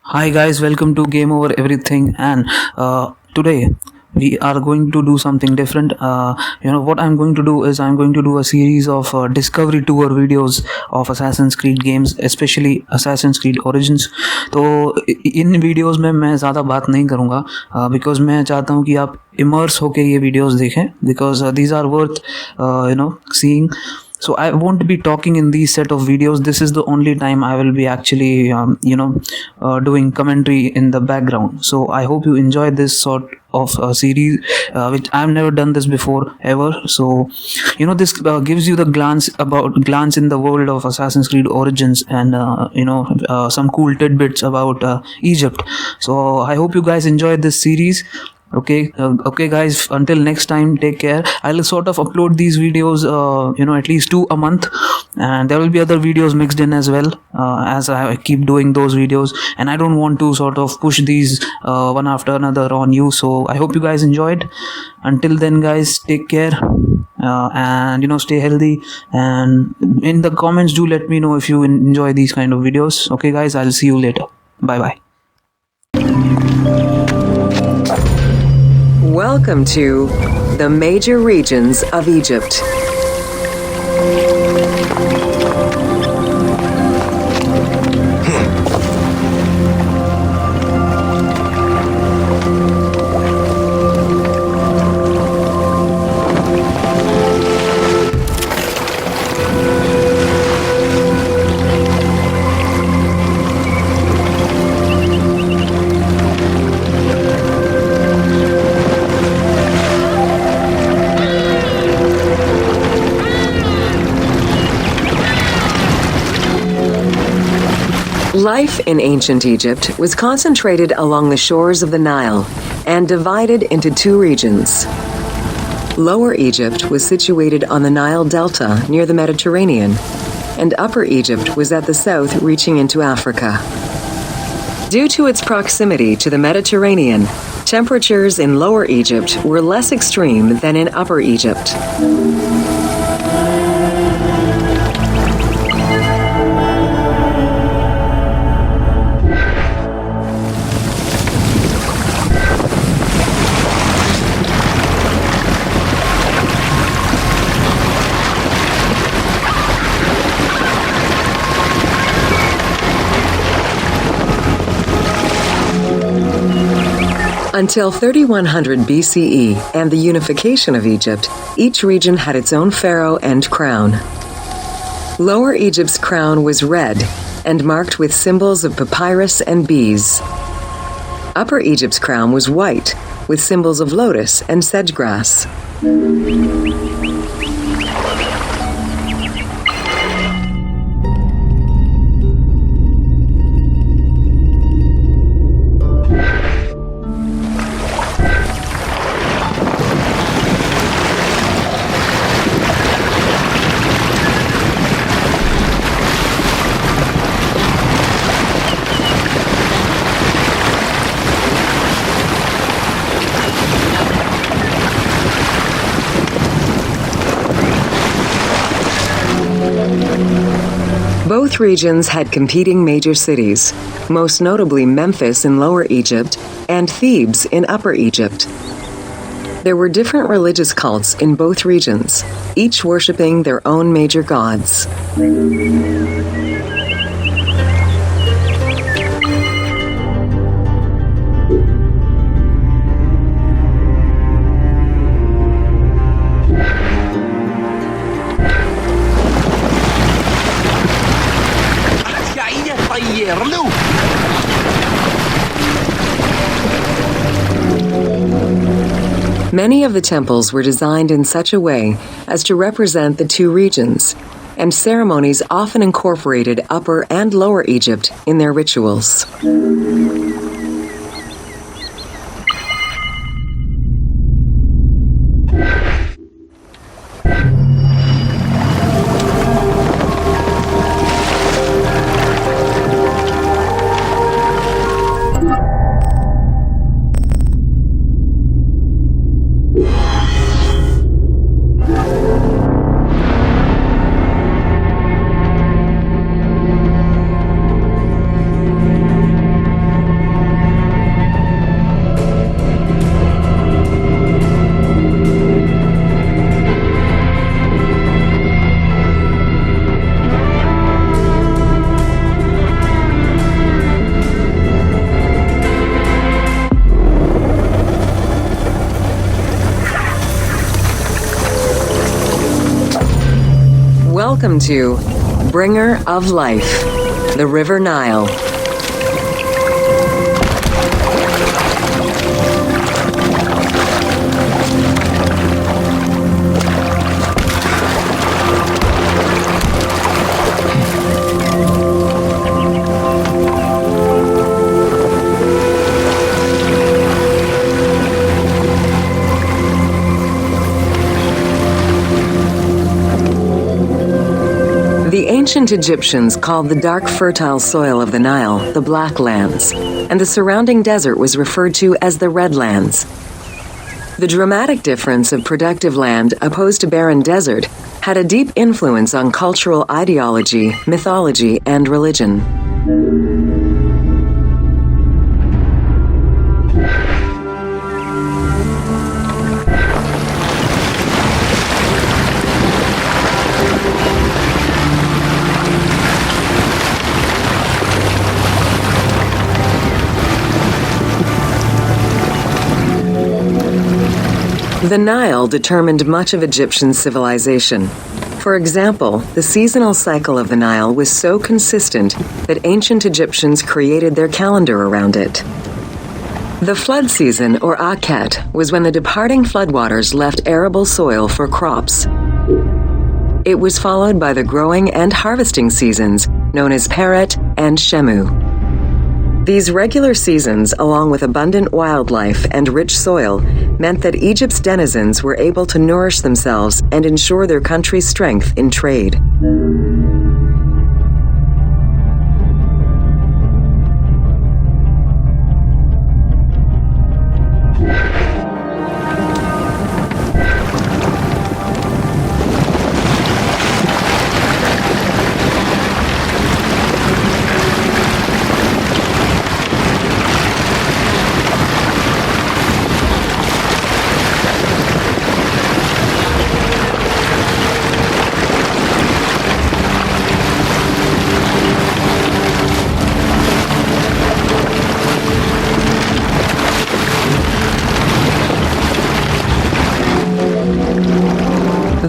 Hi guys, welcome to Game Over Everything. And today we are going to do something different. What I'm going to do is I'm going to do a series of discovery tour videos of Assassin's Creed games, especially Assassin's Creed Origins. तो इन videos में मैं ज़्यादा बात नहीं करूँगा because मैं चाहता हूँ कि आप इमर्स होके ये वीडियोस देखें because these are worth seeing. So I won't be talking in these set of videos. This is the only time I will be actually doing commentary in the background. So I hope you enjoy this sort of series, which I've never done this before ever. So this gives you the glance in the world of Assassin's Creed Origins, and some cool tidbits about Egypt. So I hope you guys enjoyed this series. Okay guys, until next time, take care. I'll sort of upload these videos at least 2 a month, and there will be other videos mixed in as well, as I keep doing those videos, and I don't want to sort of push these one after another on you. So I hope you guys enjoyed. Until then guys, take care, and stay healthy, and in the comments do let me know if you enjoy these kind of videos. Okay guys, I'll see you later. Bye bye. Welcome to the major regions of Egypt. Life in ancient Egypt was concentrated along the shores of the Nile and divided into two regions. Lower Egypt was situated on the Nile Delta near the Mediterranean, and Upper Egypt was at the south reaching into Africa. Due to its proximity to the Mediterranean, temperatures in Lower Egypt were less extreme than in Upper Egypt. Until 3100 BCE and the unification of Egypt, each region had its own pharaoh and crown. Lower Egypt's crown was red and marked with symbols of papyrus and bees. Upper Egypt's crown was white with symbols of lotus and sedge grass. Both regions had competing major cities, most notably Memphis in Lower Egypt and Thebes in Upper Egypt. There were different religious cults in both regions, each worshipping their own major gods. Many of the temples were designed in such a way as to represent the two regions, and ceremonies often incorporated Upper and Lower Egypt in their rituals. Welcome to Bringer of Life, the River Nile. The ancient Egyptians called the dark fertile soil of the Nile the Black Lands, and the surrounding desert was referred to as the Red Lands. The dramatic difference of productive land opposed to barren desert had a deep influence on cultural ideology, mythology, and religion. The Nile determined much of Egyptian civilization. For example, the seasonal cycle of the Nile was so consistent that ancient Egyptians created their calendar around it. The flood season, or Akhet, was when the departing floodwaters left arable soil for crops. It was followed by the growing and harvesting seasons, known as Peret and Shemu. These regular seasons, along with abundant wildlife and rich soil, meant that Egypt's denizens were able to nourish themselves and ensure their country's strength in trade.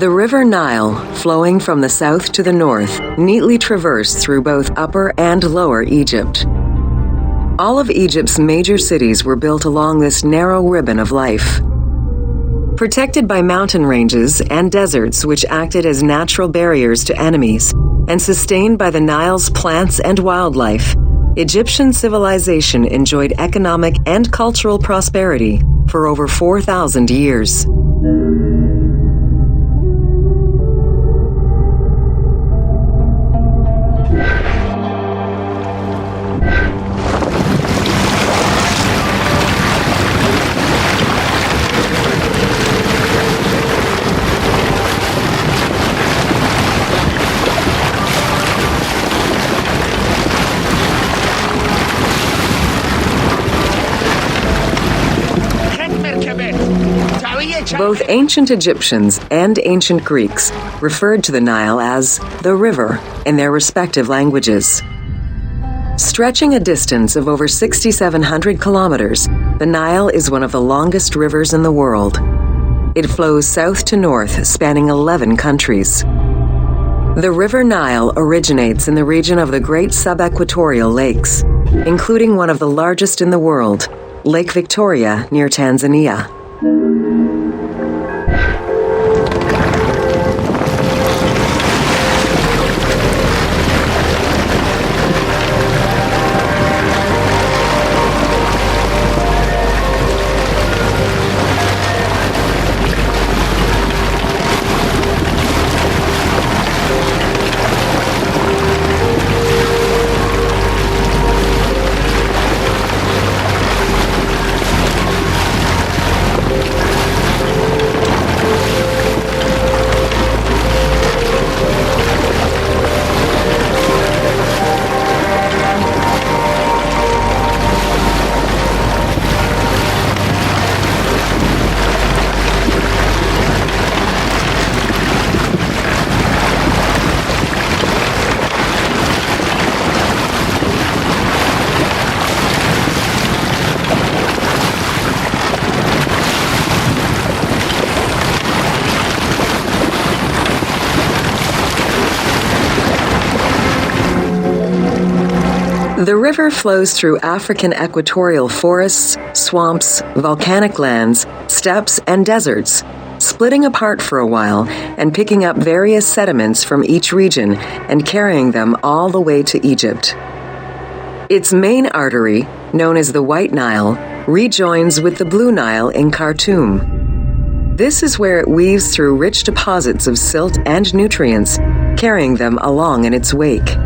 The River Nile, flowing from the south to the north, neatly traversed through both Upper and Lower Egypt. All of Egypt's major cities were built along this narrow ribbon of life. Protected by mountain ranges and deserts which acted as natural barriers to enemies, and sustained by the Nile's plants and wildlife, Egyptian civilization enjoyed economic and cultural prosperity for over 4,000 years. Both ancient Egyptians and ancient Greeks referred to the Nile as the river in their respective languages. Stretching a distance of over 6,700 kilometers, the Nile is one of the longest rivers in the world. It flows south to north, spanning 11 countries. The River Nile originates in the region of the Great Subequatorial Lakes, including one of the largest in the world, Lake Victoria near Tanzania. The river flows through African equatorial forests, swamps, volcanic lands, steppes, and deserts, splitting apart for a while and picking up various sediments from each region and carrying them all the way to Egypt. Its main artery, known as the White Nile, rejoins with the Blue Nile in Khartoum. This is where it weaves through rich deposits of silt and nutrients, carrying them along in its wake.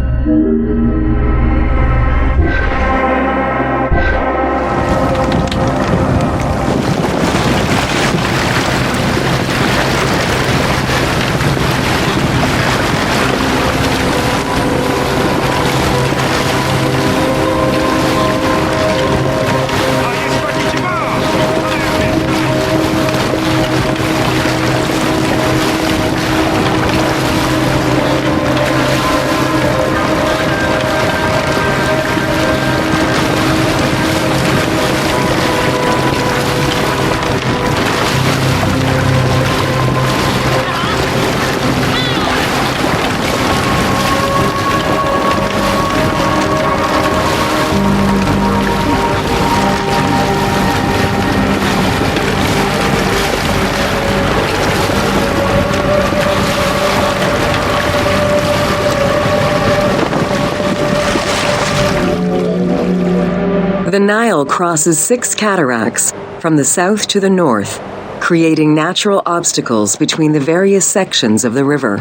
The Nile crosses 6 cataracts from the south to the north, creating natural obstacles between the various sections of the river.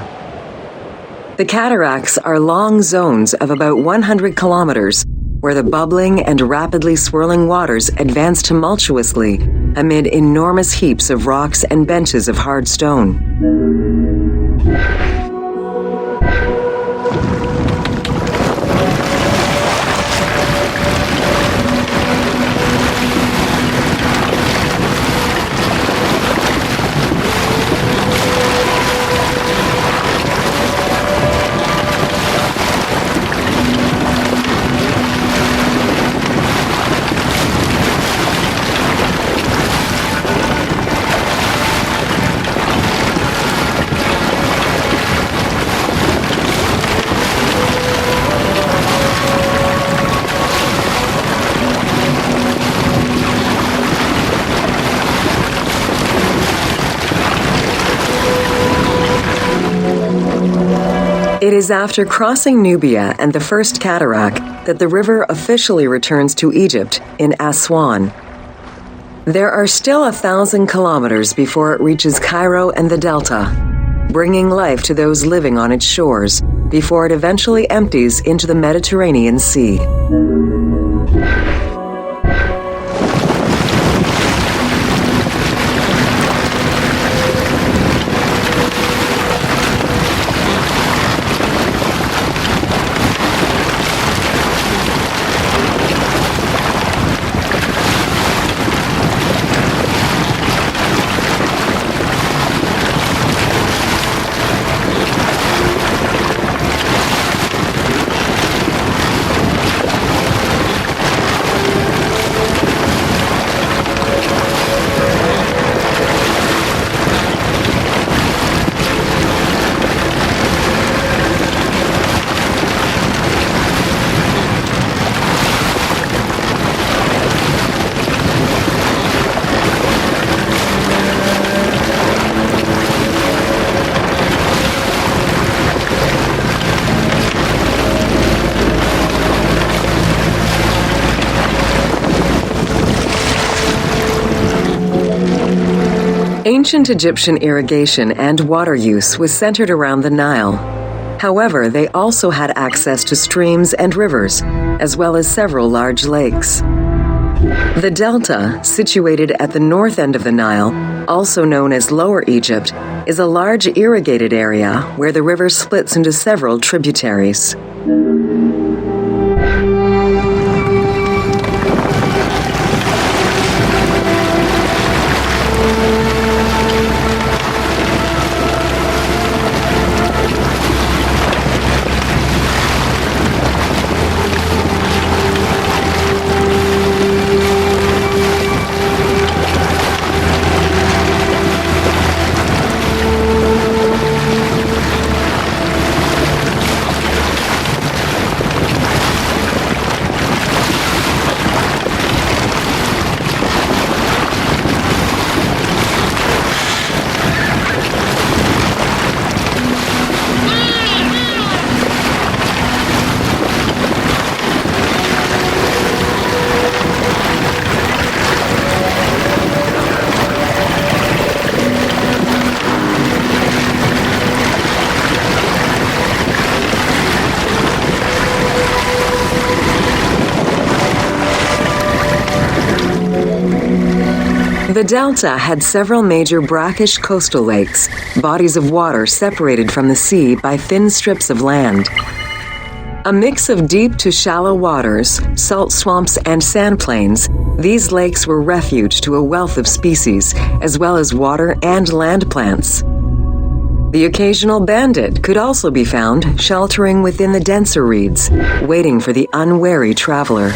The cataracts are long zones of about 100 kilometers, where the bubbling and rapidly swirling waters advance tumultuously amid enormous heaps of rocks and benches of hard stone. It is after crossing Nubia and the First Cataract that the river officially returns to Egypt in Aswan. There are still 1,000 kilometers before it reaches Cairo and the Delta, bringing life to those living on its shores before it eventually empties into the Mediterranean Sea. Ancient Egyptian irrigation and water use was centered around the Nile. However, they also had access to streams and rivers, as well as several large lakes. The Delta, situated at the north end of the Nile, also known as Lower Egypt, is a large irrigated area where the river splits into several tributaries. The delta had several major brackish coastal lakes, bodies of water separated from the sea by thin strips of land. A mix of deep to shallow waters, salt swamps, and sand plains, these lakes were refuge to a wealth of species, as well as water and land plants. The occasional bandit could also be found sheltering within the denser reeds, waiting for the unwary traveler.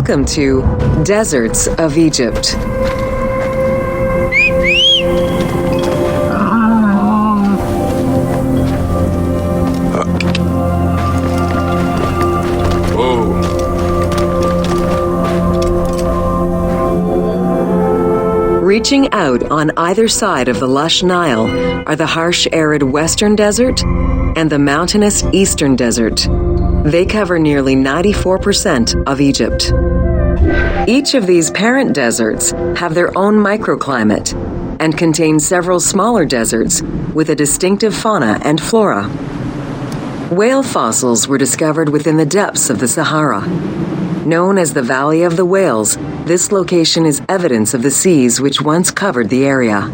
Welcome to Deserts of Egypt. Reaching out on either side of the lush Nile are the harsh, arid Western Desert and the mountainous Eastern Desert. They cover nearly 94% of Egypt. Each of these parent deserts have their own microclimate and contain several smaller deserts with a distinctive fauna and flora. Whale fossils were discovered within the depths of the Sahara. Known as the Valley of the Whales, this location is evidence of the seas which once covered the area.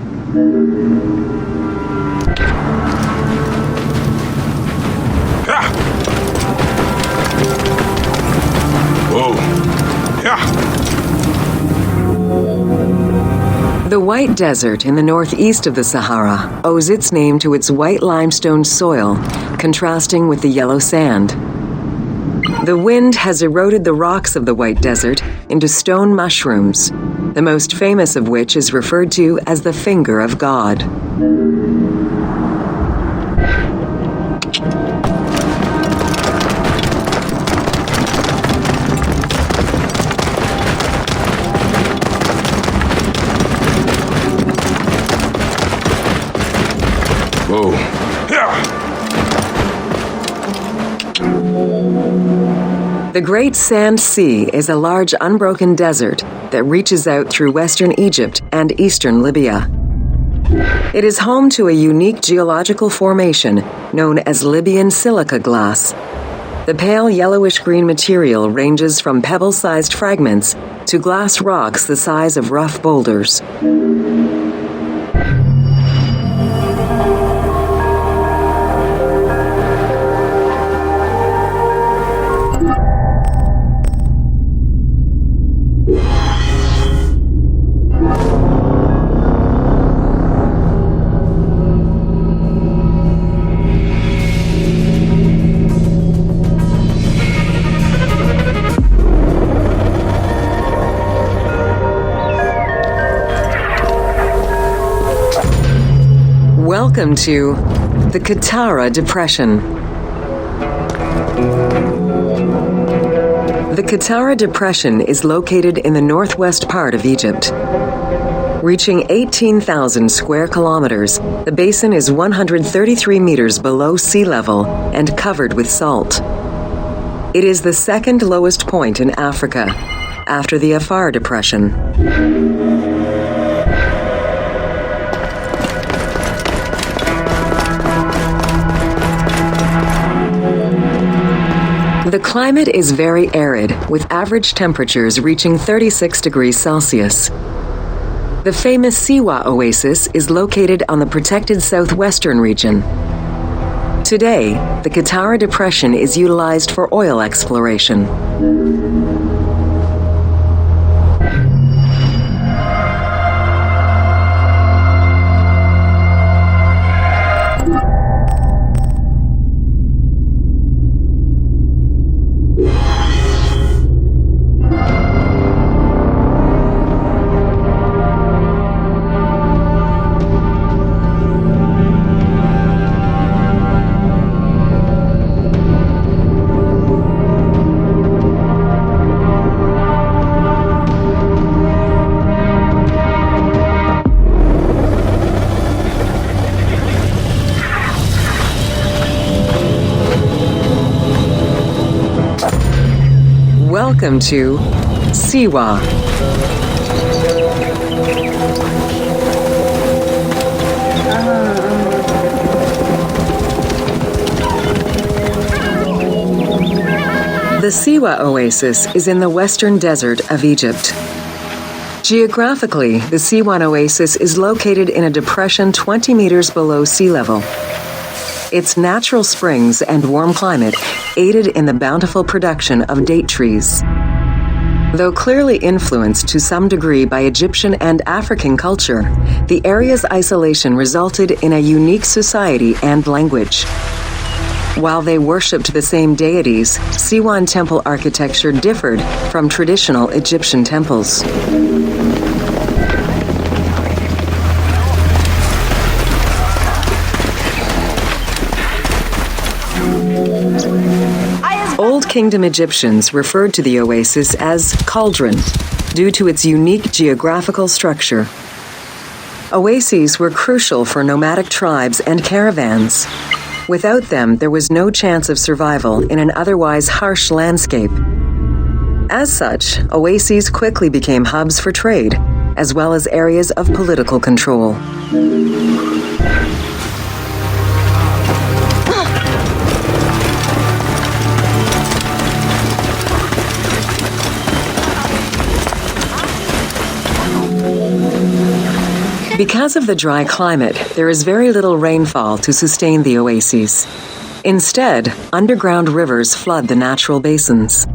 The White Desert in the northeast of the Sahara owes its name to its white limestone soil, contrasting with the yellow sand. The wind has eroded the rocks of the White Desert into stone mushrooms, the most famous of which is referred to as the Finger of God. The Great Sand Sea is a large unbroken desert that reaches out through western Egypt and eastern Libya. It is home to a unique geological formation known as Libyan silica glass. The pale yellowish-green material ranges from pebble-sized fragments to glass rocks the size of rough boulders. Welcome to the Qattara Depression. The Qattara Depression is located in the northwest part of Egypt. Reaching 18,000 square kilometers, the basin is 133 meters below sea level and covered with salt. It is the second lowest point in Africa, after the Afar Depression. The climate is very arid, with average temperatures reaching 36 degrees Celsius. The famous Siwa Oasis is located on the protected southwestern region. Today, the Qattara Depression is utilized for oil exploration. Welcome to Siwa. The Siwa Oasis is in the western desert of Egypt. Geographically, the Siwan Oasis is located in a depression 20 meters below sea level. Its natural springs and warm climate aided in the bountiful production of date trees. Though clearly influenced to some degree by Egyptian and African culture, the area's isolation resulted in a unique society and language. While they worshipped the same deities, Siwan temple architecture differed from traditional Egyptian temples. Old Kingdom Egyptians referred to the oasis as cauldron due to its unique geographical structure. Oases were crucial for nomadic tribes and caravans. Without them, there was no chance of survival in an otherwise harsh landscape. As such, oases quickly became hubs for trade, as well as areas of political control. Because of the dry climate, there is very little rainfall to sustain the oases. Instead, underground rivers flood the natural basins.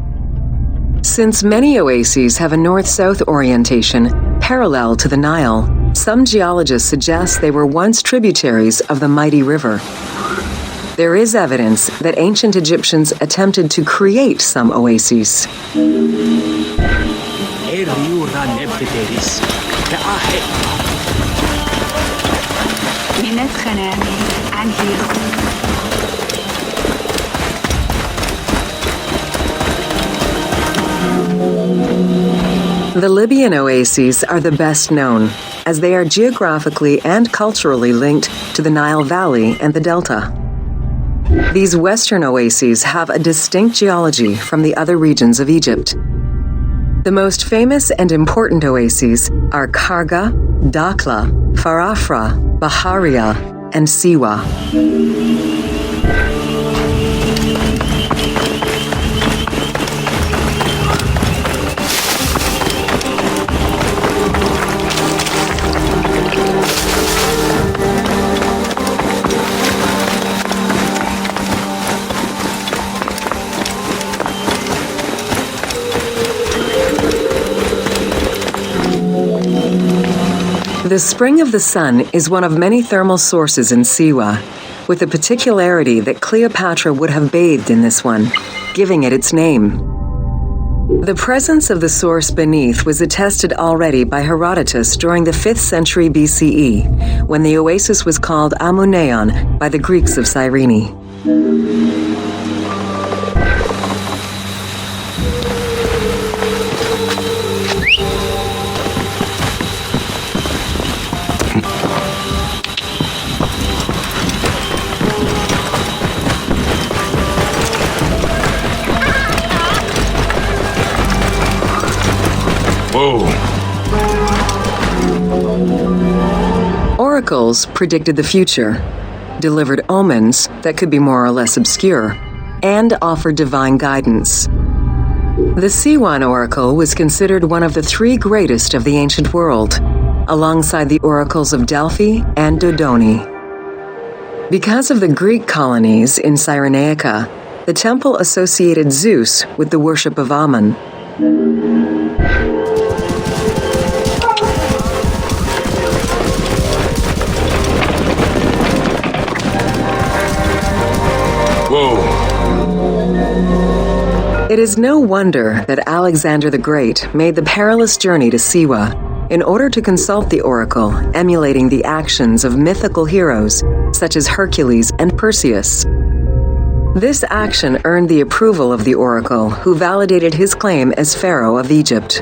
Since many oases have a north-south orientation parallel to the Nile, some geologists suggest they were once tributaries of the mighty river. There is evidence that ancient Egyptians attempted to create some oases. The Libyan oases are the best known, as they are geographically and culturally linked to the Nile Valley and the Delta. These western oases have a distinct geology from the other regions of Egypt. The most famous and important oases are Karga, Dakhla, Farafra, Baharia, and Siwa. The Spring of the Sun is one of many thermal sources in Siwa, with the particularity that Cleopatra would have bathed in this one, giving it its name. The presence of the source beneath was attested already by Herodotus during the 5th century BCE, when the oasis was called Amuneion by the Greeks of Cyrene. Oracles predicted the future, delivered omens that could be more or less obscure, and offered divine guidance. The Siwan Oracle was considered one of the 3 greatest of the ancient world, alongside the oracles of Delphi and Dodoni. Because of the Greek colonies in Cyrenaica, the temple associated Zeus with the worship of Ammon. It is no wonder that Alexander the Great made the perilous journey to Siwa in order to consult the oracle, emulating the actions of mythical heroes such as Hercules and Perseus. This action earned the approval of the oracle, who validated his claim as Pharaoh of Egypt.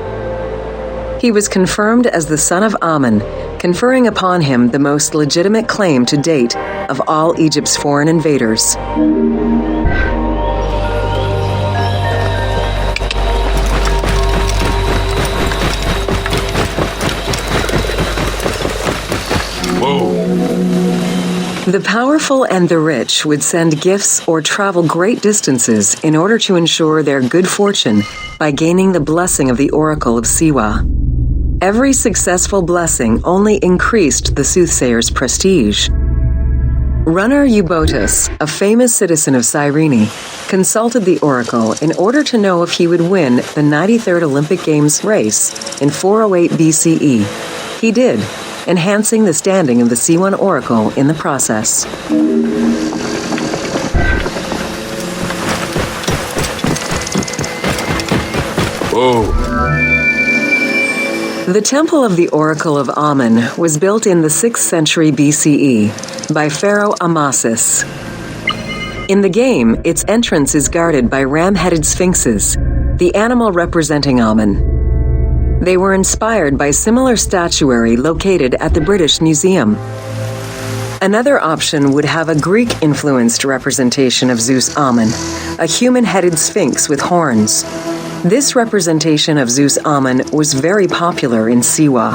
He was confirmed as the son of Ammon, conferring upon him the most legitimate claim to date of all Egypt's foreign invaders. The powerful and the rich would send gifts or travel great distances in order to ensure their good fortune by gaining the blessing of the Oracle of Siwa. Every successful blessing only increased the soothsayer's prestige. Runner Eubotus, a famous citizen of Cyrene, consulted the oracle in order to know if he would win the 93rd Olympic Games race in 408 BCE. He did, enhancing the standing of the C1 oracle in the process. Whoa. The Temple of the Oracle of Amun was built in the 6th century BCE by Pharaoh Amasis. In the game, its entrance is guarded by ram-headed sphinxes, the animal representing Amun. They were inspired by similar statuary located at the British Museum. Another option would have a Greek-influenced representation of Zeus Amun, a human-headed sphinx with horns. This representation of Zeus Amun was very popular in Siwa.